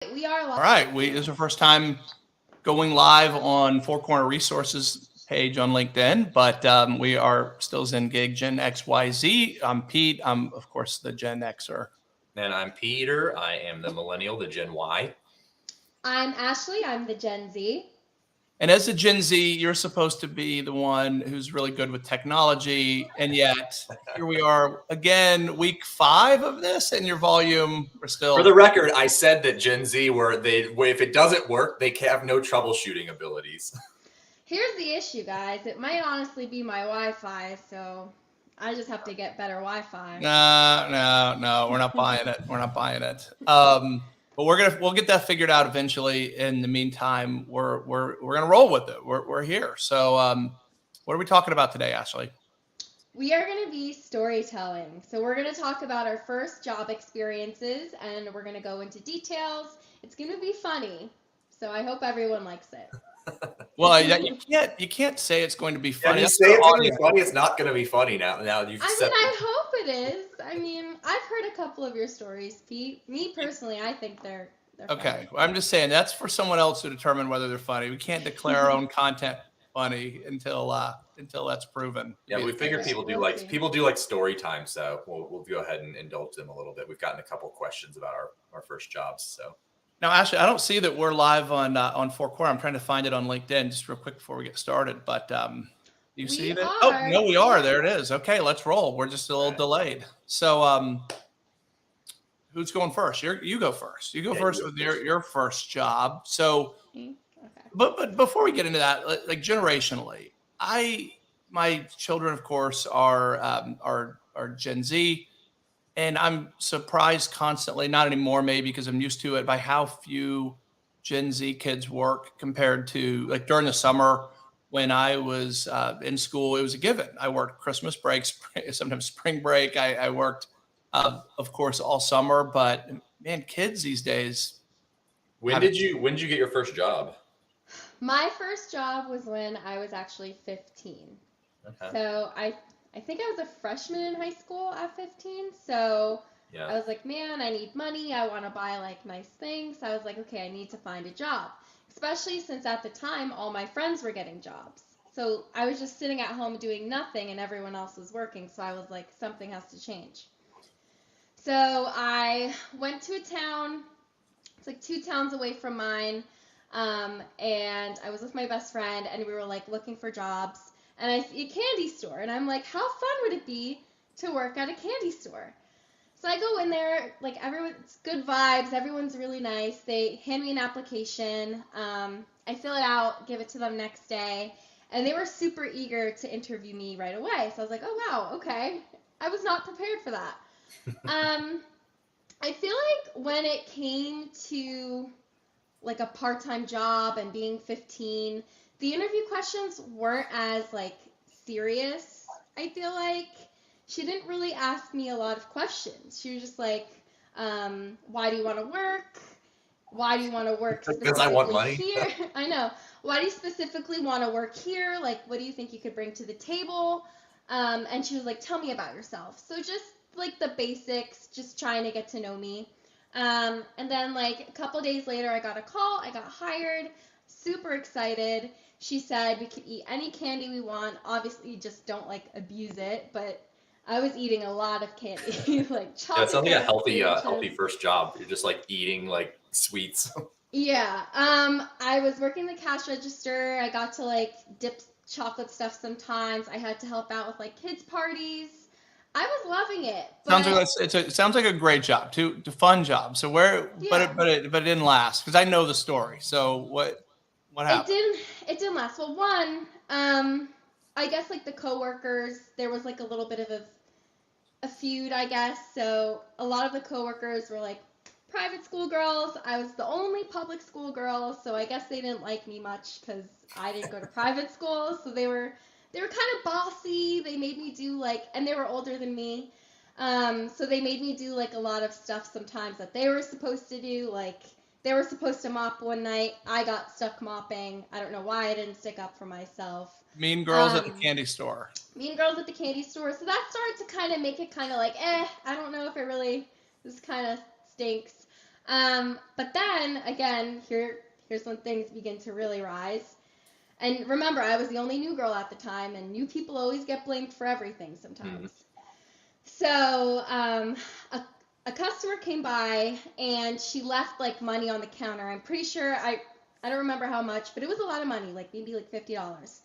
We are All live. right, this is our first time going live on Four Corner Resources page on LinkedIn, but we are still Zen Gig Gen XYZ. I'm Pete. I'm of course the Gen Xer. And I'm Peter. I am the millennial, the Gen Y. I'm Ashley. I'm the Gen Z. And as a Gen Z, you're supposed to be the one who's really good with technology, and yet here we are again, week 5 of this, and your volume are still. For the record, I said that Gen Z if it doesn't work, they have no troubleshooting abilities. Here's the issue, guys. It might honestly be my Wi-Fi, so I just have to get better Wi-Fi. No, we're not buying it. We're not buying it. But we'll get that figured out eventually. In the meantime, we're gonna roll with it. We're here. So, what are we talking about today, Ashley? We are going to be storytelling. So we're going to talk about our first job experiences, and we're going to go into details. It's going to be funny. So I hope everyone likes it. Well, you can't say it's going to be funny. Yeah, you say it's going to be funny. It's not going to be funny now. Now you've said. I hope it is. I mean, I've heard a couple of your stories, Pete. Me personally, I think they're okay. funny. Well, I'm just saying that's for someone else to determine whether they're funny. We can't declare our own content funny until that's proven. Yeah, we figured people do like story time, so we'll go ahead and indulge them a little bit. We've gotten a couple questions about our first jobs, so. Now, Ashley, I don't see that we're live on Four Corner. I'm trying to find it on LinkedIn just real quick before we get started. But you see that? Oh, no, we are. There it is. Okay, let's roll. We're just a little delayed. So who's going first? You go first. You go first with your first job. So, okay. But before we get into that, like generationally, my children, of course, are Gen Z. And I'm surprised constantly, not anymore maybe because I'm used to it, by how few Gen Z kids work compared to like during the summer when I was in school. It was a given. I worked Christmas breaks, sometimes spring break. I worked, of course, all summer. But man, kids these days. When did you get your first job? My first job was when I was actually 15. Okay. So I think I was a freshman in high school at 15, so yeah. I was like, man, I need money. I want to buy like nice things. So I was like, okay, I need to find a job, especially since at the time all my friends were getting jobs. So I was just sitting at home doing nothing and everyone else was working. So I was like, something has to change. So I went to a town. It's like 2 towns away from mine, and I was with my best friend, and we were like looking for jobs. And I see a candy store, and I'm like, how fun would it be to work at a candy store? So I go in there, like everyone's good vibes, everyone's really nice. They hand me an application. I fill it out, give it to them next day, and they were super eager to interview me right away. So I was like, oh wow, okay. I was not prepared for that. I feel like when it came to like a part-time job and being 15, the interview questions weren't as like serious. I feel like she didn't really ask me a lot of questions. She was just like, why do you want to work? Why do you want to work specifically because I want money here? I know. Why do you specifically want to work here? Like, what do you think you could bring to the table? And she was like, tell me about yourself. So just like the basics, just trying to get to know me. And then like a couple days later, I got a call. I got hired. Super excited. She said we could eat any candy we want. Obviously, just don't like abuse it, but I was eating a lot of candy, like chocolate. Yeah, it sounds like a healthy first job. You're just like eating like sweets. Yeah. I was working the cash register. I got to like dip chocolate stuff sometimes. I had to help out with like kids' parties. I was loving it. It sounds like a great job, too, a fun job. So but it didn't last because I know the story. So what happened? It didn't last. Well, one, I guess like the coworkers, there was like a little bit of a feud, I guess. So a lot of the coworkers were like private school girls. I was the only public school girl, so I guess they didn't like me much because I didn't go to private school. So they were kind of bossy. They made me do like, and they were older than me. So they made me do like a lot of stuff sometimes that they were supposed to do. Like they were supposed to mop one night. I got stuck mopping. I don't know why I didn't stick up for myself. Mean girls at the candy store. Mean girls at the candy store. So that started to kind of make it kind of like, I don't know if it really, this kind of stinks. But then again, here's when things begin to really rise. And remember, I was the only new girl at the time, and new people always get blamed for everything sometimes. So a customer came by, and she left like money on the counter. I'm pretty sure, I don't remember how much, but it was a lot of money, like maybe like $50.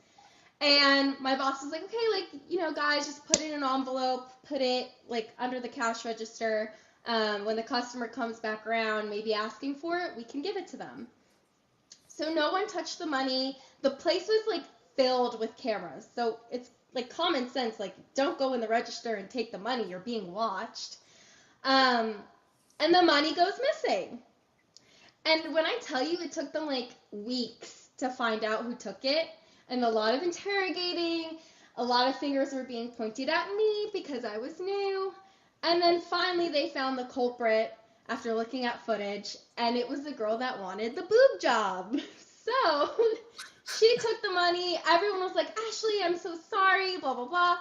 And my boss was like, okay, guys, just put it in an envelope, put it like under the cash register. When the customer comes back around, maybe asking for it, we can give it to them. So no one touched the money. The place was like filled with cameras. So it's like common sense, like don't go in the register and take the money. You're being watched. And the money goes missing. And when I tell you, it took them like weeks to find out who took it, and a lot of interrogating, a lot of fingers were being pointed at me because I was new. And then finally they found the culprit after looking at footage, and it was the girl that wanted the boob job. So she took the money. Everyone was like, Ashley, I'm so sorry, blah, blah, blah.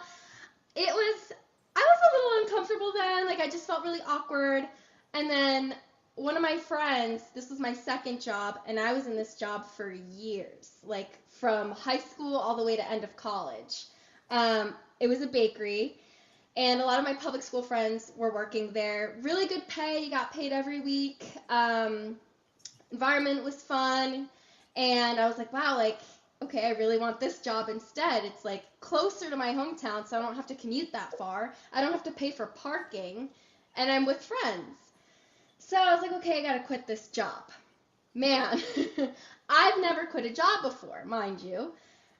I was a little uncomfortable then. Like, I just felt really awkward. And then one of my friends, this was my second job, and I was in this job for years, like from high school all the way to end of college. It was a bakery. And a lot of my public school friends were working there. Really good pay. You got paid every week. Environment was fun. And I was like, wow, like, okay, I really want this job instead. It's like closer to my hometown, so I don't have to commute that far. I don't have to pay for parking. And I'm with friends. So I was like, okay, I got to quit this job. Man, I've never quit a job before, mind you.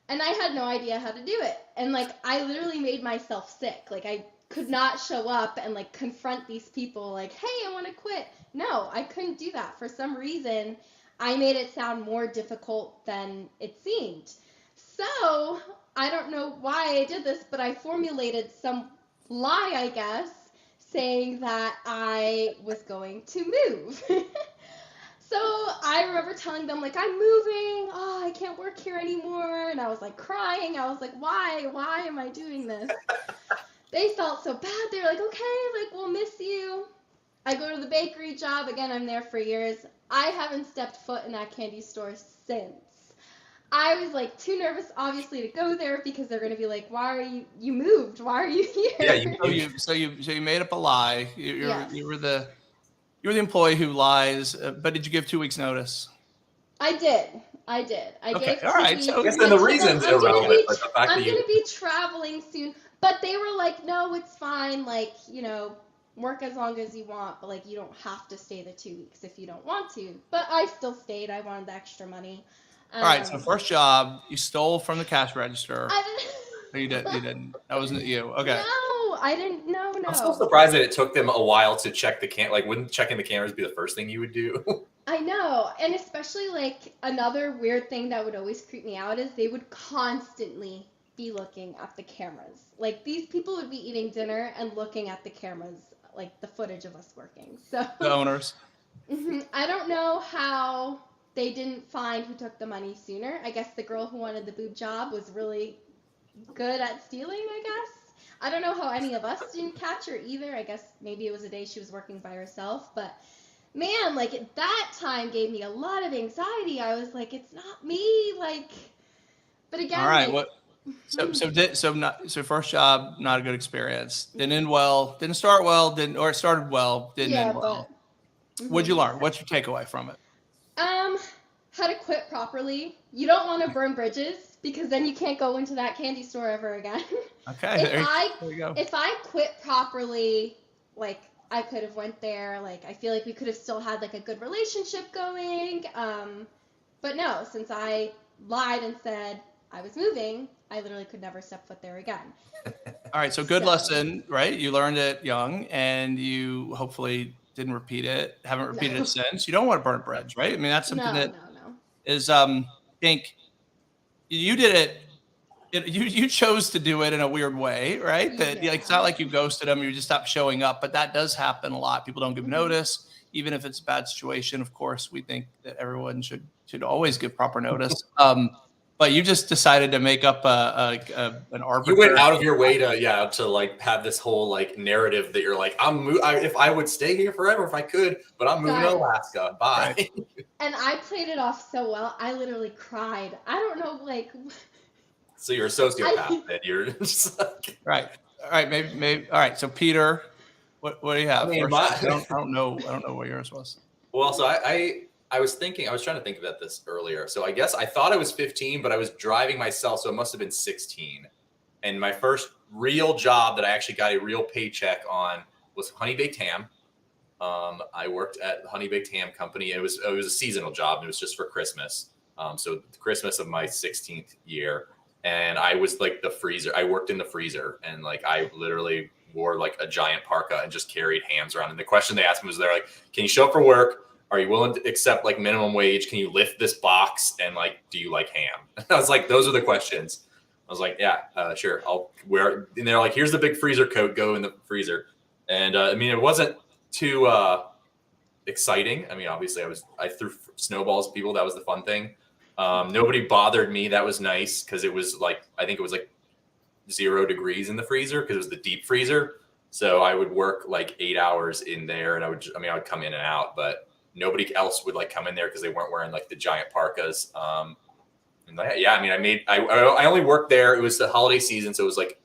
And I had no idea how to do it. And, like, I literally made myself sick. Like, I could not show up and, like, confront these people like, hey, I want to quit. No, I couldn't do that. For some reason, I made it sound more difficult than it seemed. So I don't know why I did this, but I formulated some lie, I guess, saying that I was going to move. So I remember telling them, like, I'm moving. Oh, I can't work here anymore. And I was, like, crying. I was like, why? Why am I doing this? They felt so bad. They were like, okay, like, we'll miss you. I go to the bakery job. Again, I'm there for years. I haven't stepped foot in that candy store since. I was, like, too nervous, obviously, to go there because they're going to be like, why are you moved? Why are you here? Yeah, so you made up a lie. You were the employee who lies, but did you give 2 weeks notice? I did. I gave 2 weeks. All right. So I guess then the reason's irrelevant. I'm going to be traveling soon. But they were like, no, it's fine. Like, work as long as you want. But, like, you don't have to stay the 2 weeks if you don't want to. But I still stayed. I wanted the extra money. All right. So first job, you stole from the cash register. No, you didn't. That wasn't you. Okay. No, I didn't. No. I'm so surprised that it took them a while to check the Like, wouldn't checking the cameras be the first thing you would do? I know. And especially, like, another weird thing that would always creep me out is they would constantly be looking at the cameras. Like, these people would be eating dinner and looking at the cameras, like the footage of us working. So the owners. I don't know how they didn't find who took the money sooner. I guess the girl who wanted the boob job was really good at stealing, I guess. I don't know how any of us didn't catch her either. I guess maybe it was a day she was working by herself. But, man, like, that time gave me a lot of anxiety. I was like, it's not me. Like, but again. All right. Like, so first job, not a good experience. Didn't end well. Didn't start well. It started well. Didn't end well. What'd you learn? What's your takeaway from it? How to quit properly. You don't want to burn bridges because then you can't go into that candy store ever again. Okay. There you go. If I quit properly, like, I could have went there. Like, I feel like we could have still had, like, a good relationship going. But no, since I lied and said I was moving, I literally could never step foot there again. All right. So good lesson, right? You learned it young, and you hopefully didn't repeat it. Haven't repeated it since. You don't want to burn a bridge, right? I mean, that's something that is, I think you did it. You chose to do it in a weird way, right? That like, it's not like you ghosted them, you just stopped showing up, but that does happen a lot. People don't give notice, even if it's a bad situation. Of course, we think that everyone should always give proper notice. But But you just decided to make up an arbitrary. You went out of your way to like have this whole like narrative that you're like, if I would stay here forever if I could, but I'm moving to Alaska. Bye. Right. And I played it off so well. I literally cried. I don't know, like. So you're a sociopath, and you're just like... Right. All right. Maybe. All right. So Peter, what do you have? I mean, I don't know what yours was. Well, so I was trying to think about this earlier. So I guess I thought I was 15, but I was driving myself, so it must have been 16. And my first real job that I actually got a real paycheck on was Honey Baked Ham. I worked at the Honey Baked Ham company. It was a seasonal job. And it was just for Christmas. So Christmas of my 16th year. And I was like the freezer. I worked in the freezer, and like I literally wore like a giant parka and just carried hams around. And the question they asked me was, they're like, "Can you show up for work? Are you willing to accept like minimum wage? Can you lift this box? And like, do you like ham?" I was like, those are the questions. I was like, yeah, sure. I'll wear. And they're like, here's the big freezer coat. Go in the freezer. And I mean, it wasn't too exciting. I mean, obviously I threw snowballs at people. That was the fun thing. Nobody bothered me. That was nice, because it was like, I think it was like 0 degrees in the freezer, because it was the deep freezer. So I would work like 8 hours in there, and I would come in and out, but nobody else would like come in there because they weren't wearing like the giant parkas. And yeah, I mean, I only worked there. It was the holiday season. So it was like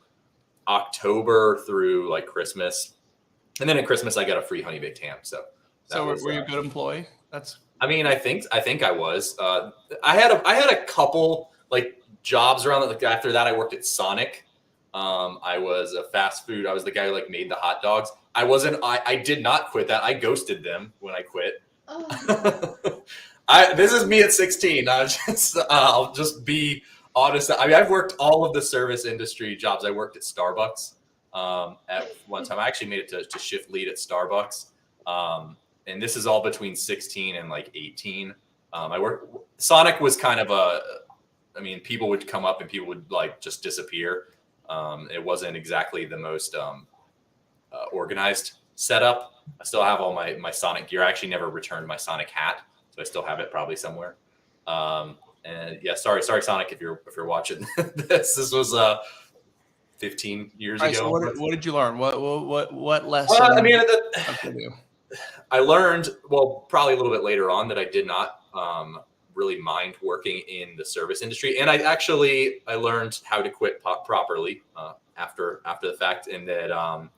October through like Christmas. And then at Christmas, I got a free Honey Baked Ham. So were you a good employee? I mean, I think I was. I had a couple like jobs around. Like after that, I worked at Sonic. I was a fast food. I was the guy who like made the hot dogs. I did not quit that. I ghosted them when I quit. Oh. This is me at 16. I'll just be honest. I mean, I've worked all of the service industry jobs. I worked at Starbucks at one time. I actually made it to shift lead at Starbucks. And this is all between 16 and like 18. Sonic was kind of people would come up and people would like just disappear. It wasn't exactly the most organized setup. I still have all my Sonic gear. I actually never returned my Sonic hat, so I still have it probably somewhere. And yeah, sorry Sonic, if you're watching this. This was 15 years ago. So what did you learn? What lesson? Well, I mean, I learned, well, probably a little bit later on, that I did not really mind working in the service industry, and I learned how to quit properly after the fact, and that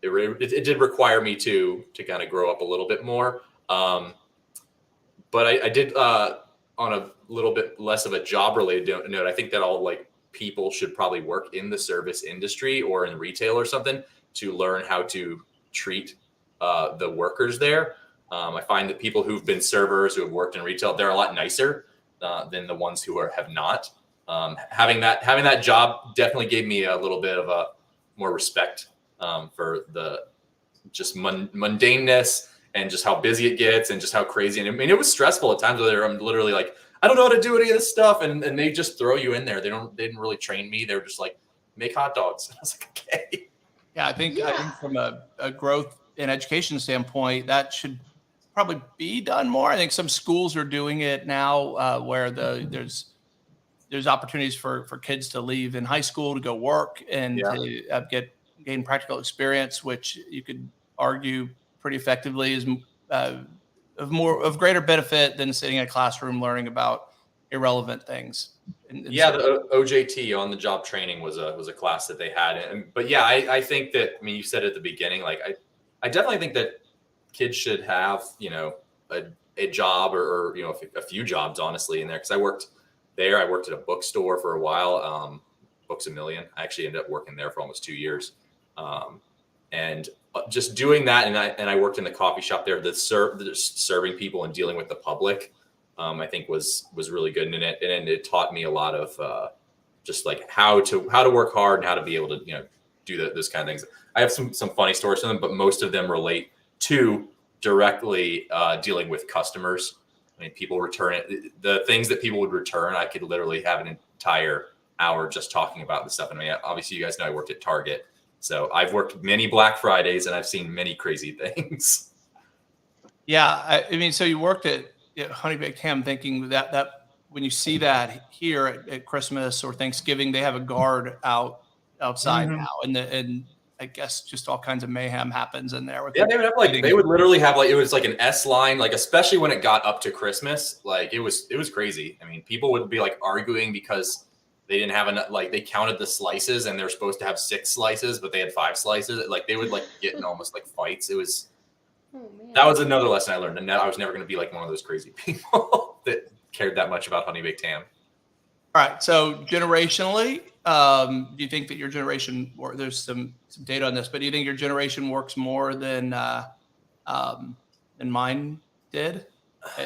it did require me to kind of grow up a little bit more. But I did on a little bit less of a job related note. I think that all like people should probably work in the service industry or in retail or something to learn how to treat the workers there. I find that people who've been servers, who have worked in retail, they're a lot nicer than the ones who have not. Having that job definitely gave me a little bit of a more respect for the just mundaneness and just how busy it gets and just how crazy. And I mean, it was stressful at times where I'm literally like, I don't know how to do any of this stuff. And they just throw you in there. They didn't really train me. They were just like, make hot dogs. And I was like, okay. Yeah, I think from a growth and education standpoint, that should probably be done more. I think some schools are doing it now, where there's opportunities for kids to leave in high school to go work and to gain practical experience, which you could argue pretty effectively is of greater benefit than sitting in a classroom learning about irrelevant things. The OJT, on the job training, was a class that they had. But yeah, I think that, I mean, you said at the beginning, like I definitely think that kids should have, a job or a few jobs, honestly, in there. Because I worked there. I worked at a bookstore for a while, Books A Million. I actually ended up working there for almost 2 years. And just doing that, and I worked in the coffee shop there, serving people and dealing with the public, I think was really good. And it taught me a lot of just like how to work hard and how to be able to do those kind of things. I have some funny stories from them, but most of them relate to directly dealing with customers. I mean, people return it. The things that people would return, I could literally have an entire hour just talking about the stuff. And I mean, obviously, you guys know I worked at Target. So I've worked many Black Fridays and I've seen many crazy things. Yeah. I mean, so you worked at Honey Baked Ham thinking that when you see that here at Christmas or Thanksgiving, they have a guard outside now, and I guess just all kinds of mayhem happens in there. Yeah, they would have they would literally have it was like an S line, especially when it got up to Christmas, it was crazy. I mean, people would be arguing because they didn't have enough, they counted the slices and they're supposed to have 6 slices, but they had 5 slices. They would get in almost fights. It was, that was another lesson I learned. And I was never going to be one of those crazy people that cared that much about honey baked ham. All right. So generationally, do you think that your generation, or there's some data on this, but do you think your generation works more than mine did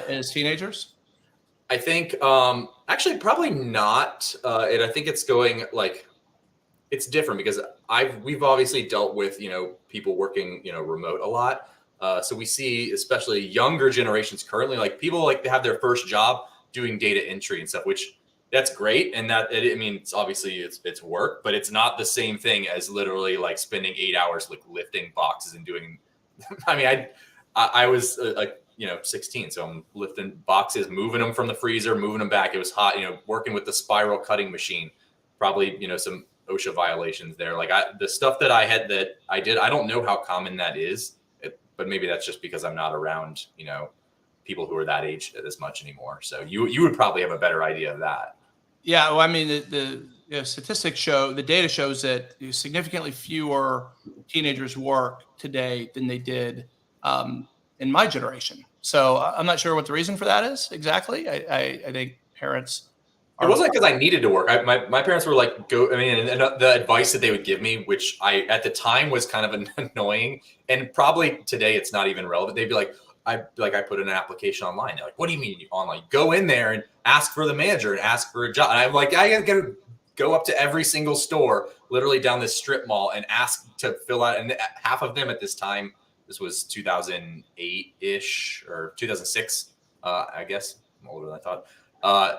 as teenagers? I think actually probably not. And I think it's going it's different because we've obviously dealt with people working remote a lot. So we see especially younger generations currently people to have their first job doing data entry and stuff, which that's great. And it's obviously it's work, but it's not the same thing as literally spending 8 hours lifting boxes and doing. I mean, I was 16, so I'm lifting boxes, moving them from the freezer, moving them back. It was hot, working with the spiral cutting machine. Probably some OSHA violations there. The stuff that I did. I don't know how common that is, but maybe that's just because I'm not around people who are that age as much anymore. So you would probably have a better idea of that. Yeah, well, I mean, the statistics show, the data shows that significantly fewer teenagers work today than they did in my generation. So I'm not sure what the reason for that is exactly. I think parents. It wasn't because I needed to work. My parents were go. I mean, and the advice that they would give me, which at the time was kind of annoying, and probably today it's not even relevant. They'd be I put in an application online. They're what do you mean online? Go in there and ask for the manager and ask for a job. And I'm I gotta go up to every single store, literally down this strip mall, and ask to fill out. And half of them at this time, this was 2008-ish or 2006, I guess. I'm older than I thought.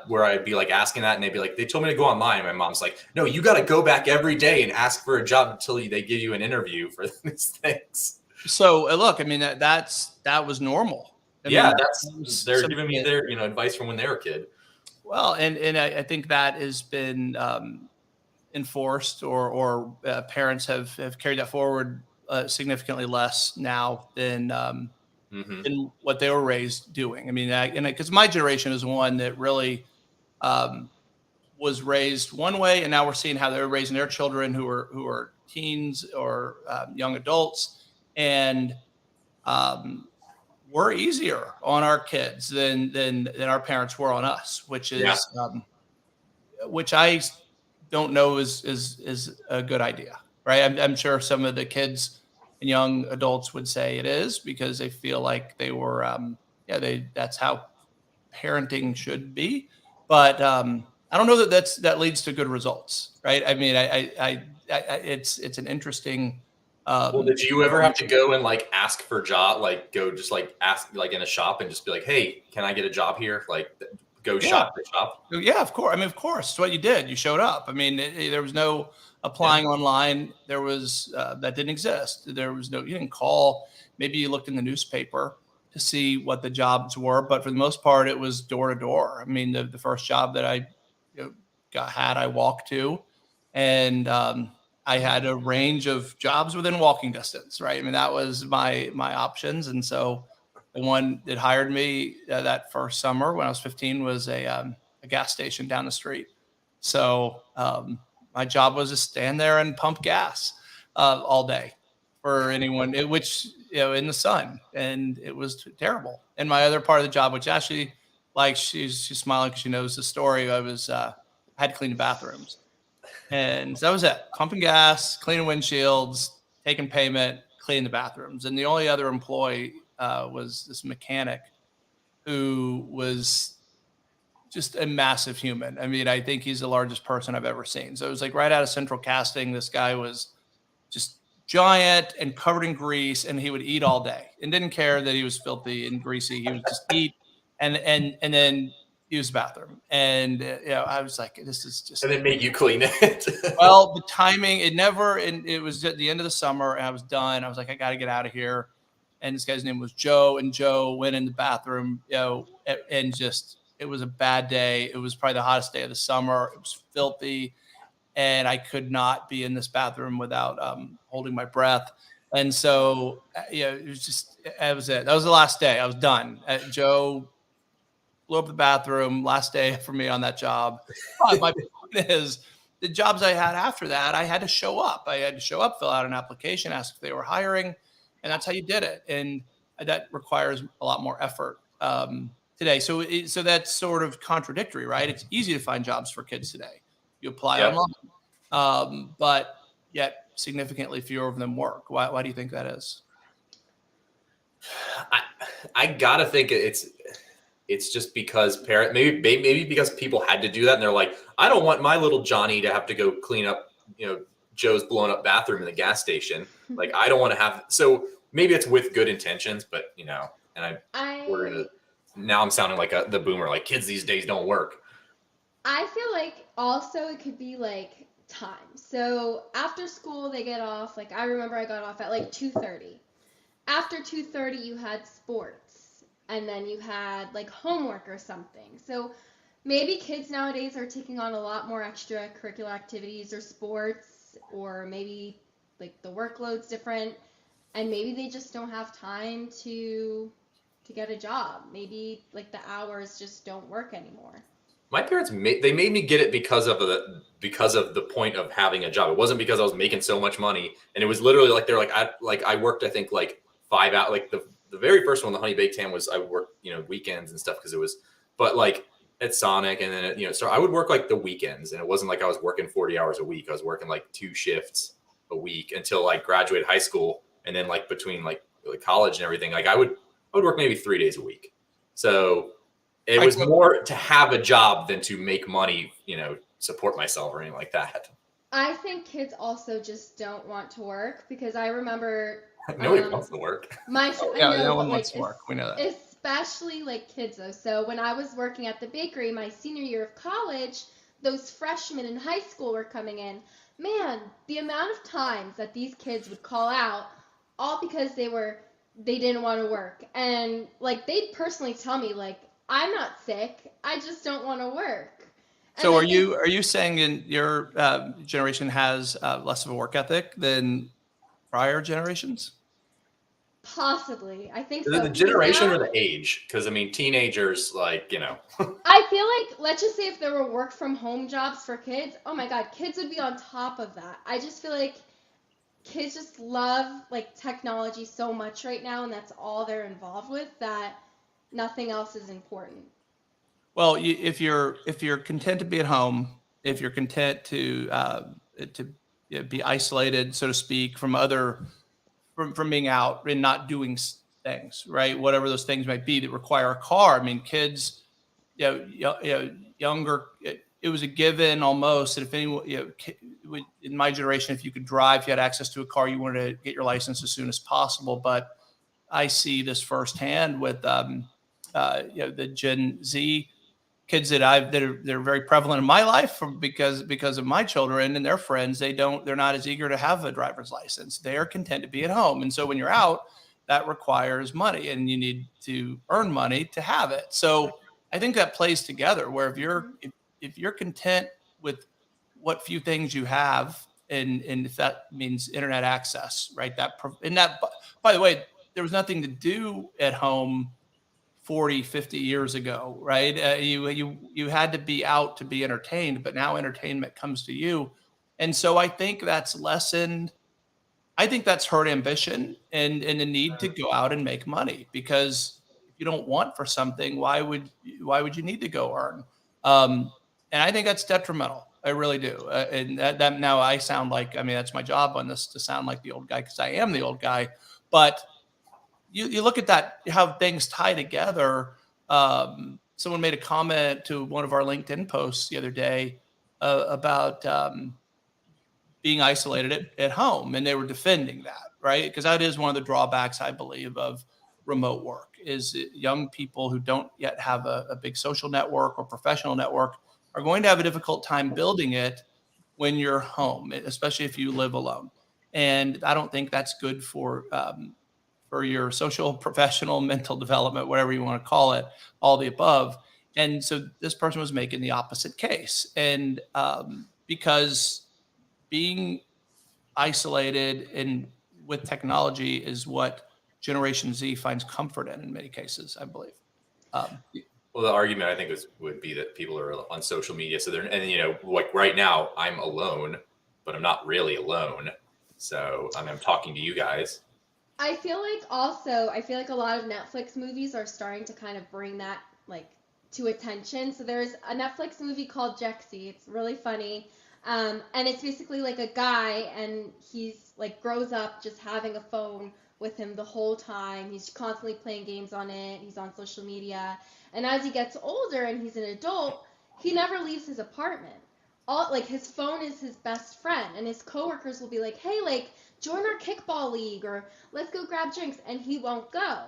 Where I'd be asking that, and they'd be they told me to go online. And my mom's no, you got to go back every day and ask for a job until they give you an interview for these things. So look, I mean that was normal. They're giving me their advice from when they were a kid. Well, and I think that has been enforced, or parents have carried that forward significantly less now than than what they were raised doing. I mean, because my generation is one that really was raised one way, and now we're seeing how they're raising their children who are teens or young adults. And we're easier on our kids than our parents were on us, which is which I don't know is a good idea, right? I'm sure some of the kids and young adults would say it is because they feel like they were that's how parenting should be, but I don't know that leads to good results, right? I mean, it's an interesting. Well, did you ever have to go and ask for a job? Go just ask in a shop and just be hey, can I get a job here? Go shop to shop. Yeah, of course. I mean, of course, it's what you did. You showed up. I mean, there was no applying online. There was that didn't exist. There was no. You didn't call. Maybe you looked in the newspaper to see what the jobs were, but for the most part, it was door to door. I mean, the first job that I I walked to, and I had a range of jobs within walking distance, right? I mean, that was my options. And so the one that hired me that first summer when I was 15 was a gas station down the street. So my job was to stand there and pump gas all day for anyone, which, in the sun. And it was terrible. And my other part of the job, which actually, she's smiling because she knows the story, I had to clean the bathrooms. And so that was it. Pumping gas, cleaning windshields, taking payment, cleaning the bathrooms. And the only other employee was this mechanic who was just a massive human. I mean, I think he's the largest person I've ever seen. So it was right out of Central Casting. This guy was just giant and covered in grease, and he would eat all day and didn't care that he was filthy and greasy. He would just eat and then use the bathroom. And I was this is just. And then make you clean it. Well, the timing, it was at the end of the summer, and I was done. I was I got to get out of here. And this guy's name was Joe, and Joe went in the bathroom, and just it was a bad day. It was probably the hottest day of the summer. It was filthy. And I could not be in this bathroom without holding my breath. And so, it was just, that was it. That was the last day. I was done. Joe blew up the bathroom, last day for me on that job. But my point is, the jobs I had after that, I had to show up. I had to show up, fill out an application, ask if they were hiring, and that's how you did it. And that requires a lot more effort today. So that's sort of contradictory, right? It's easy to find jobs for kids today. You apply online, but yet significantly fewer of them work. Why do you think that is? I gotta think it's just because maybe because people had to do that, and they're like, I don't want my little Johnny to have to go clean up, Joe's blown up bathroom in the gas station. Like, I don't want to have. So maybe it's with good intentions, but and now I'm sounding like the boomer, like kids these days don't work. I feel like also it could be like time. So after school they get off. Like I remember I got off at like 2:30. After 2:30 you had sports, and then you had like homework or something. So maybe kids nowadays are taking on a lot more extracurricular activities or sports, or maybe like the workload's different, and maybe they just don't have time to get a job. Maybe like the hours just don't work anymore. My parents made me get it because of the point of having a job. It wasn't because I was making so much money, and it was literally like they're like I worked, I think, like 5 hours. Like the very first one, the honey baked ham, was I worked weekends and stuff because it was, but like at Sonic, and then so I would work like the weekends, and it wasn't like I was working 40 hours a week. I was working like 2 shifts a week until like graduated high school, and then like between like college and everything, like I would work maybe 3 days a week. So it was more to have a job than to make money, support myself or anything like that. I think kids also just don't want to work, because I remember nobody wants to work. No one wants to work. We know that. Especially like kids though. So when I was working at the bakery my senior year of college, those freshmen in high school were coming in. Man, the amount of times that these kids would call out, all because they didn't want to work. And like they'd personally tell me, like, I'm not sick, I just don't want to work. And so are you saying in your generation has less of a work ethic than prior generations? Possibly. I think so. The generation or the age? Because I mean, teenagers, like, I feel like, let's just say if there were work from home jobs for kids, oh my God, kids would be on top of that. I just feel like kids just love like technology so much right now, and that's all they're involved with, that nothing else is important. Well, if you're content to be at home, if you're content to be isolated, so to speak, from being out and not doing things, right? Whatever those things might be that require a car. I mean, kids, younger, it was a given almost that if anyone, in my generation, if you could drive, if you had access to a car, you wanted to get your license as soon as possible. But I see this firsthand with the Gen Z kids they're very prevalent in my life because of my children and their friends. They're not as eager to have a driver's license. They are content to be at home. And so when you're out, that requires money, and you need to earn money to have it. So I think that plays together, where if you're content with what few things you have, and if that means internet access, right? That, by the way, there was nothing to do at home 40, 50 years ago, right? You had to be out to be entertained, but now entertainment comes to you. And so I think that's lessened. I think that's hurt ambition and the need to go out and make money, because if you don't want for something, why would you need to go earn? And I think that's detrimental. I really do. And that now I sound like, I mean, that's my job on this, to sound like the old guy, because I am the old guy. But you look at that, how things tie together. Someone made a comment to one of our LinkedIn posts the other day about being isolated at home, and they were defending that, right? Because that is one of the drawbacks, I believe, of remote work, is young people who don't yet have a big social network or professional network are going to have a difficult time building it when you're home, especially if you live alone. And I don't think that's good for your social, professional, mental development, whatever you want to call it, all the above. And so this person was making the opposite case. And because being isolated and with technology is what Generation Z finds comfort in many cases, I believe. Well, the argument I think would be that people are on social media, so they're, and like right now I'm alone, but I'm not really alone. So I'm talking to you guys. I feel like a lot of Netflix movies are starting to kind of bring that like to attention. So there's a Netflix movie called Jexy. It's really funny. And it's basically like a guy, and he's like grows up just having a phone with him the whole time. He's constantly playing games on it. He's on social media. And as he gets older and he's an adult, he never leaves his apartment. Like his phone is his best friend, and his coworkers will be like, "Hey, like join our kickball league, or let's go grab drinks," and he won't go.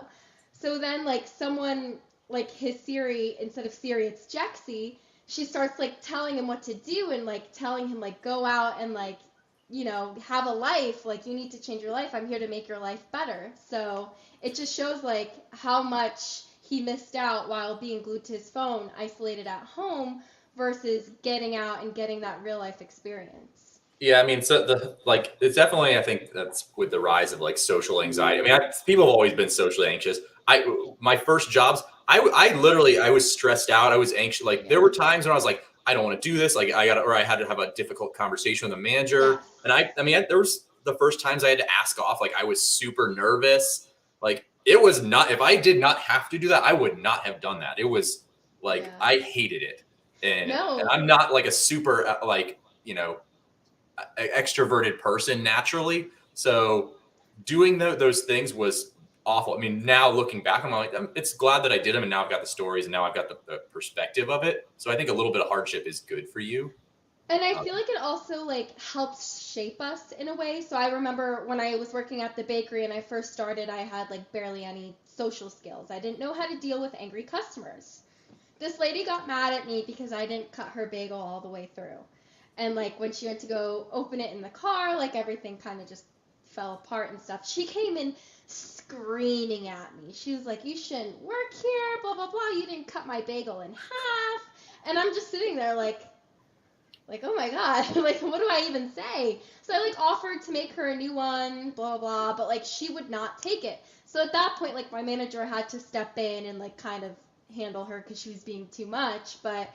So then like someone like his Siri, instead of Siri, it's Jexy. She starts like telling him what to do and like telling him like go out and like have a life, like you need to change your life. I'm here to make your life better. So it just shows like how much he missed out while being glued to his phone, isolated at home, versus getting out and getting that real life experience. Yeah, I mean, so it's definitely, I think that's with the rise of like social anxiety. I mean, people have always been socially anxious. My first jobs, I was stressed out. I was anxious. Like there were times when I was like, I don't want to do this. Like I had to have a difficult conversation with a manager. Yeah. And there was the first times I had to ask off. Like I was super nervous. Like it was not, if I did not have to do that, I would not have done that. It was like, I hated it. And I'm not like a super extroverted person naturally. So doing those things was awful. I mean, now looking back, I'm like, it's glad that I did them. And now I've got the stories and now I've got the perspective of it. So I think a little bit of hardship is good for you. And I feel like it also like helps shape us in a way. So I remember when I was working at the bakery and I first started, I had like barely any social skills. I didn't know how to deal with angry customers. This lady got mad at me because I didn't cut her bagel all the way through. And like when she went to go open it in the car, like everything kind of just fell apart and stuff. She came in screaming at me. She was like, "You shouldn't work here, blah, blah, blah. You didn't cut my bagel in half." And I'm just sitting there like, oh my God, like, what do I even say? So I like offered to make her a new one, blah, blah, but like she would not take it. So at that point, like my manager had to step in and like kind of handle her because she was being too much. But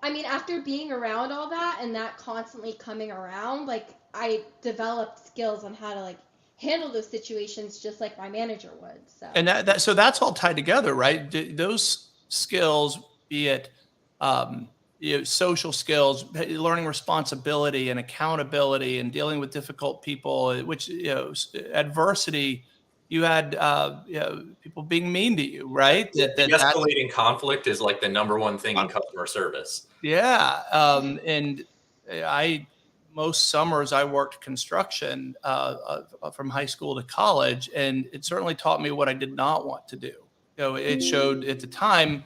I mean, after being around all that and that constantly coming around, like I developed skills on how to like handle those situations just like my manager would. So and so that's all tied together, right? Those skills, be it social skills, learning responsibility and accountability, and dealing with difficult people, which adversity. You had people being mean to you, right? Escalating conflict is like the number one thing in customer service. Yeah, and most summers I worked construction from high school to college, and it certainly taught me what I did not want to do. It showed at the time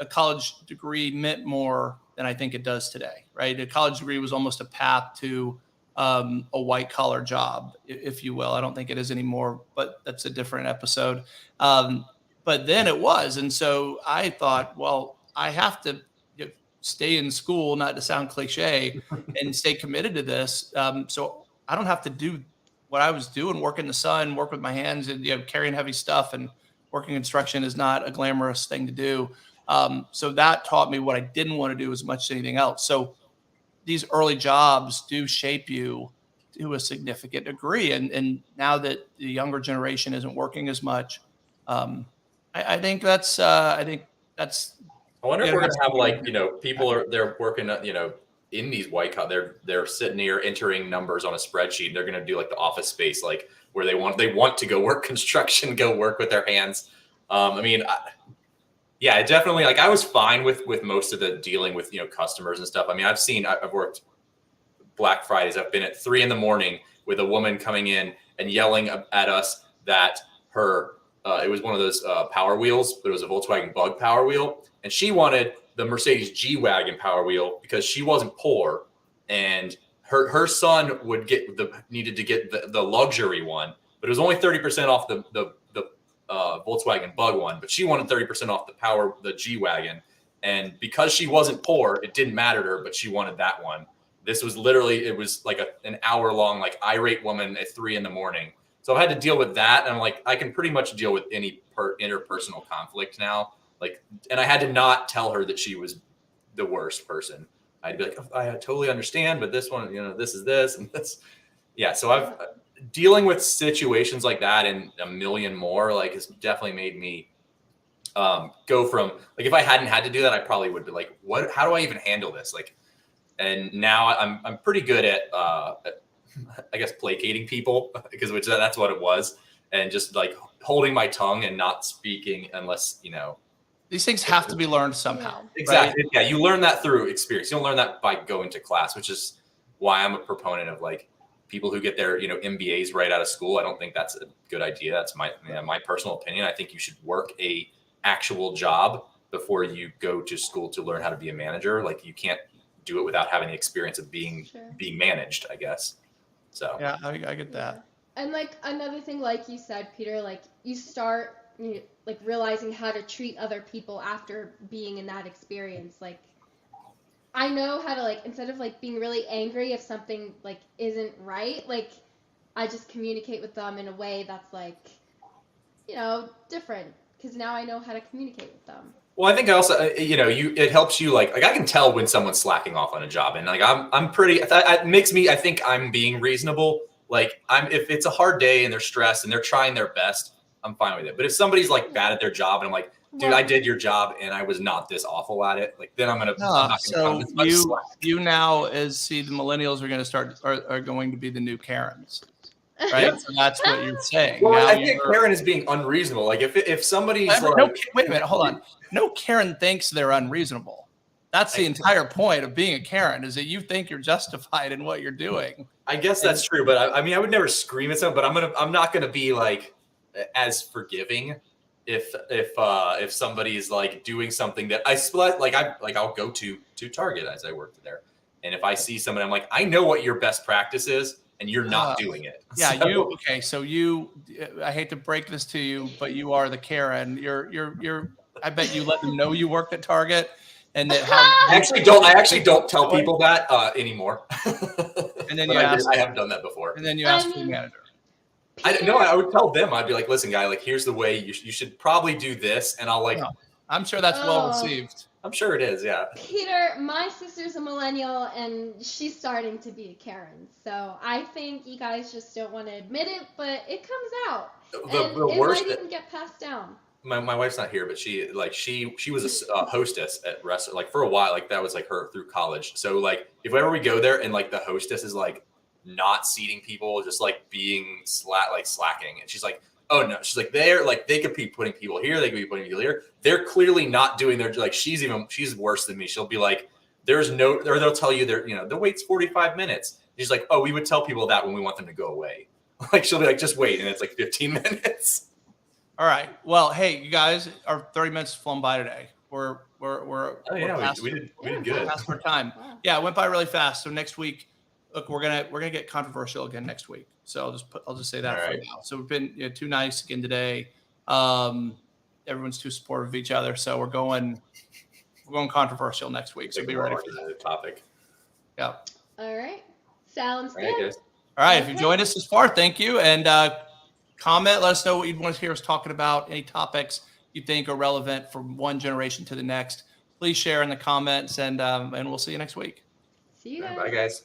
a college degree meant more than I think it does today, right? A college degree was almost a path to a white collar job, if you will. I don't think it is anymore, but that's a different episode. But then it was. And so I thought, well, I have to stay in school, not to sound cliche, and stay committed to this. So I don't have to do what I was doing, work in the sun, work with my hands, and carrying heavy stuff, and working construction is not a glamorous thing to do. So that taught me what I didn't want to do as much as anything else. So these early jobs do shape you to a significant degree. And now that the younger generation isn't working as much, I think that's. I wonder if we're gonna have like people they're working in these white collar. They're sitting here entering numbers on a spreadsheet. They're gonna do like the Office Space, like where they want to go work construction, go work with their hands. Yeah, definitely. Like I was fine with most of the dealing with customers and stuff. I mean, I've worked Black Fridays. I've been at 3 a.m. with a woman coming in and yelling at us that her it was one of those Power Wheels, but it was a Volkswagen Bug Power Wheel, and she wanted the Mercedes G-Wagon Power Wheel because she wasn't poor, and her son needed to get the luxury one, but it was only 30% off the Volkswagen Bug one, but she wanted 30% off the G-Wagon. And because she wasn't poor, it didn't matter to her, but she wanted that one. This was literally, it was like an hour long, like irate woman at 3 a.m. So I had to deal with that. And I'm like, I can pretty much deal with any interpersonal conflict now. Like, and I had to not tell her that she was the worst person. I'd be like, oh, I totally understand, but this one, this is this and this. Yeah. So I've dealing with situations like that and a million more, like, has definitely made me go from, like, if I hadn't had to do that, I probably would be like, how do I even handle this? Like, and now I'm pretty good at I guess placating people, because that's what it was. And just like holding my tongue and not speaking unless, these things have to be learned somehow. Exactly. Right? Yeah. You learn that through experience. You don't learn that by going to class, which is why I'm a proponent of like people who get their, MBAs right out of school. I don't think that's a good idea. That's my personal opinion. I think you should work a actual job before you go to school to learn how to be a manager. Like, you can't do it without having the experience of being managed, I guess. So yeah, I get that. And like another thing, like you said, Peter, like you start like realizing how to treat other people after being in that experience. Like, I know how to, like, instead of like being really angry if something like isn't right, like I just communicate with them in a way that's like, different, because now I know how to communicate with them. Well, I think also, it helps you, like I can tell when someone's slacking off on a job, and like I'm pretty, it makes me, I think I'm being reasonable. Like, if it's a hard day and they're stressed and they're trying their best, I'm fine with it. But if somebody's like bad at their job and I'm like, dude, I did your job and I was not this awful at it, like, then I'm not gonna so you now the millennials are going to be the new Karens. Right, yeah. So that's what you're saying. Well, I think Karen is being unreasonable. Like, if somebody's wait a minute, hold on. No Karen thinks they're unreasonable. That's the entire point of being a Karen, is that you think you're justified in what you're doing. I guess that's true, but I mean, I would never scream at someone, but I'm not gonna be like as forgiving if somebody's like doing something that I'll go to Target as I worked there, and if I see somebody, I'm like, I know what your best practice is, and you're not doing it. Yeah, so I hate to break this to you, but you are the Karen. You're I bet you let them know you worked at Target, and that I actually don't tell people that anymore. And then I have done that before. And then you ask the manager. I would tell them, I'd be like, listen, guy, like, here's the way you should probably do this. And I'll like, I'm sure that's well received. I'm sure it is. Yeah. Peter, my sister's a millennial and she's starting to be a Karen. So I think you guys just don't want to admit it, but it comes out. The worst, it might even get passed down. My wife's not here, but she was a hostess at restaurant, like, for a while. Like, that was like her through college. So like, if ever we go there and like the hostess is like not seating people, just like being slacking, and she's like, oh no, she's like, they could be putting people here, they could be putting people here. They're clearly not doing their, like, she's worse than me. She'll be like, or they'll tell you the wait's 45 minutes. She's like, oh, we would tell people that when we want them to go away. Like, she'll be like, just wait, and it's like 15 minutes. All right. Well, hey, you guys, our 30 minutes flown by today. We're we did good. Past our time. Wow. Yeah, it went by really fast. So next week, look, we're gonna get controversial again next week. So I'll just say that for now. So we've been too nice again today. Everyone's too supportive of each other. So we're going controversial next week. So be ready for that topic. Yeah. All right. Sounds good. Guys. All right. If you joined us this far, thank you. And comment. Let us know what you'd want to hear us talking about. Any topics you think are relevant from one generation to the next. Please share in the comments, and we'll see you next week. See you guys. Bye, guys.